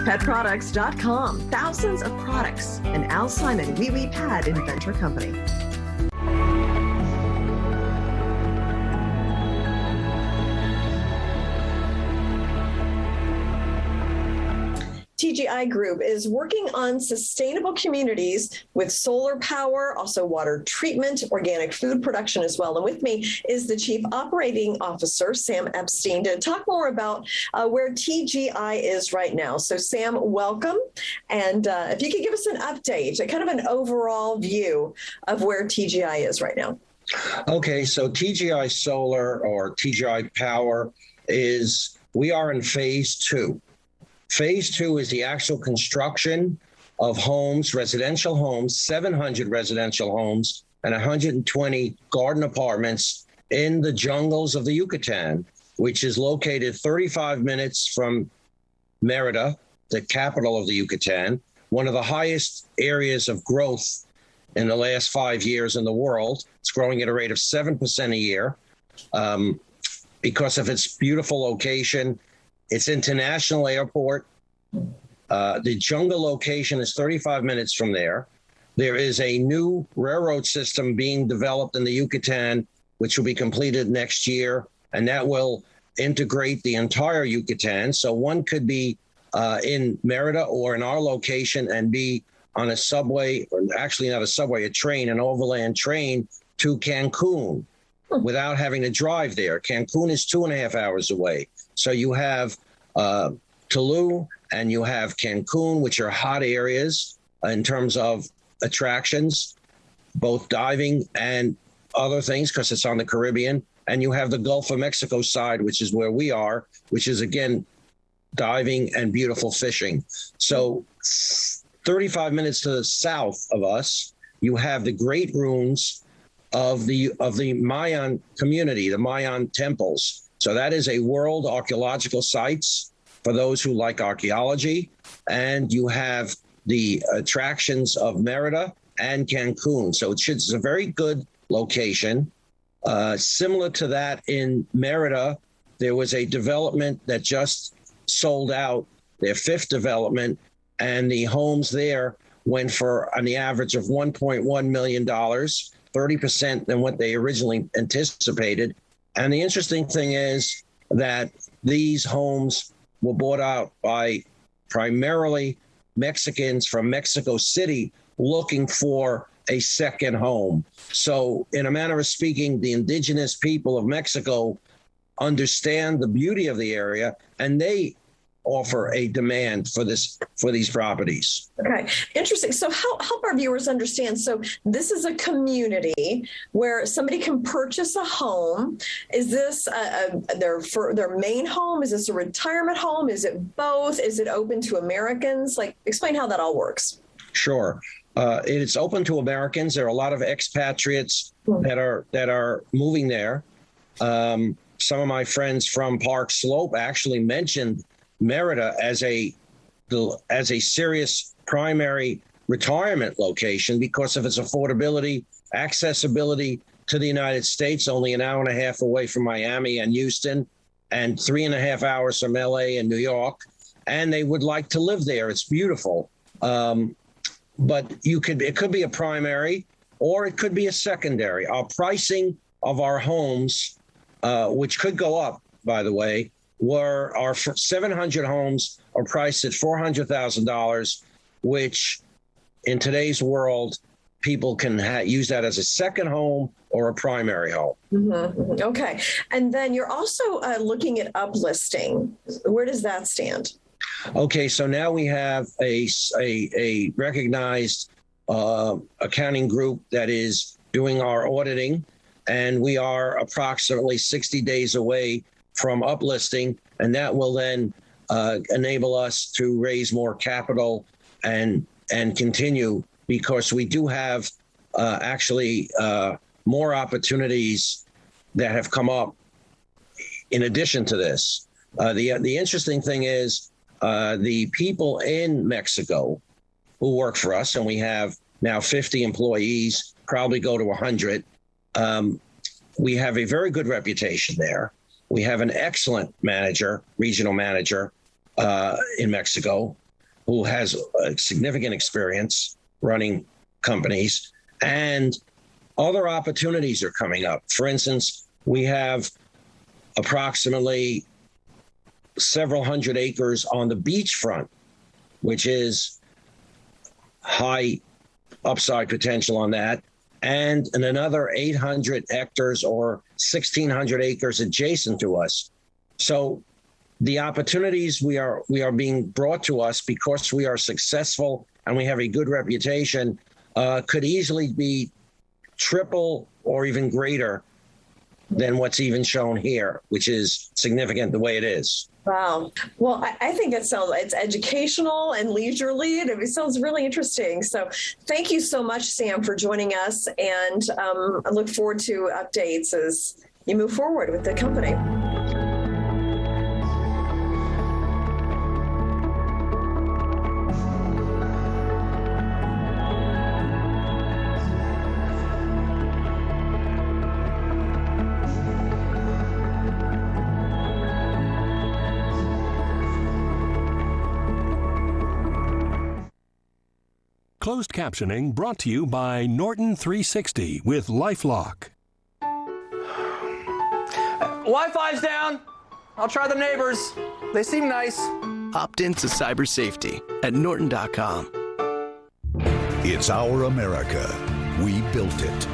PetProducts.com. Thousands of products. An Al Simon Wee Wee Pad Inventor Company. TGI Group is working on sustainable communities with solar power, also water treatment, organic food production as well. And with me is the Chief Operating Officer, Sam Epstein, to talk more about where TGI is right now. So Sam, welcome. And if you could give us an update, kind of an overall view of where TGI is right now. Okay, so TGI Solar or TGI Power we are in phase 2. Phase 2 is the actual construction of homes, residential homes, 700 residential homes, and 120 garden apartments in the jungles of the Yucatan, which is located 35 minutes from Mérida, the capital of the Yucatan, one of the highest areas of growth in the last 5 years in the world. It's growing at a rate of 7% a year because of its beautiful location. It's international airport. The jungle location is 35 minutes from there. There is a new railroad system being developed in the Yucatan, which will be completed next year, and that will integrate the entire Yucatan. So one could be in Mérida or in our location and be on a subway, or actually not a subway, a train, an overland train to Cancun without having to drive there. Cancun is 2.5 hours away. So you have Tulum and you have Cancun, which are hot areas in terms of attractions, both diving and other things, because it's on the Caribbean. And you have the Gulf of Mexico side, which is where we are, which is, again, diving and beautiful fishing. So 35 minutes to the south of us, you have the great ruins of the Mayan community, the Mayan temples. So that is a world archaeological sites for those who like archaeology. And you have the attractions of Mérida and Cancun. So it's a very good location. Similar to that in Mérida, there was a development that just sold out, their 5th development, and the homes there went for on the average of $1.1 million, 30% than what they originally anticipated. And the interesting thing is that these homes were bought out by primarily Mexicans from Mexico City looking for a second home. So in a manner of speaking, the indigenous people of Mexico understand the beauty of the area, and they offer a demand for these properties. Okay, interesting. So help our viewers understand. So this is a community where somebody can purchase a home. Is this their main home? Is this a retirement home? Is it both? Is it open to Americans? Like, explain how that all works. Sure. It's open to Americans. There are a lot of expatriates that are moving there. Some of my friends from Park Slope actually mentioned Mérida as a serious primary retirement location because of its affordability, accessibility to the United States, only an hour and a half away from Miami and Houston, and 3.5 hours from LA and New York. And they would like to live there. It's beautiful. But it could be a primary or it could be a secondary. Our pricing of our homes, which could go up, by the way, our 700 homes are priced at $400,000, which in today's world, people can use that as a second home or a primary home. Mm-hmm. Okay. And then you're also looking at uplisting. Where does that stand? Okay, so now we have a recognized accounting group that is doing our auditing, and we are approximately 60 days away from uplisting, and that will then enable us to raise more capital and continue, because we do have actually more opportunities that have come up in addition to this. The interesting thing is the people in Mexico who work for us, and we have now 50 employees, probably go to 100. We have a very good reputation there. We have an excellent manager, regional manager in Mexico. who has a significant experience running companies, and other opportunities are coming up. For instance, we have approximately several hundred acres on the beachfront, which is high upside potential on that, and another 800 hectares or 1,600 acres adjacent to us. So the opportunities we are being brought to us because we are successful and we have a good reputation could easily be triple or even greater than what's even shown here, which is significant the way it is. Wow. Well, I think it's educational and leisurely, and it sounds really interesting. So thank you so much, Sam, for joining us, and I look forward to updates as you move forward with the company. Closed captioning brought to you by Norton 360 with LifeLock. Wi-Fi's down. I'll try the neighbors. They seem nice. Opt into cyber safety at Norton.com. It's our America. We built it.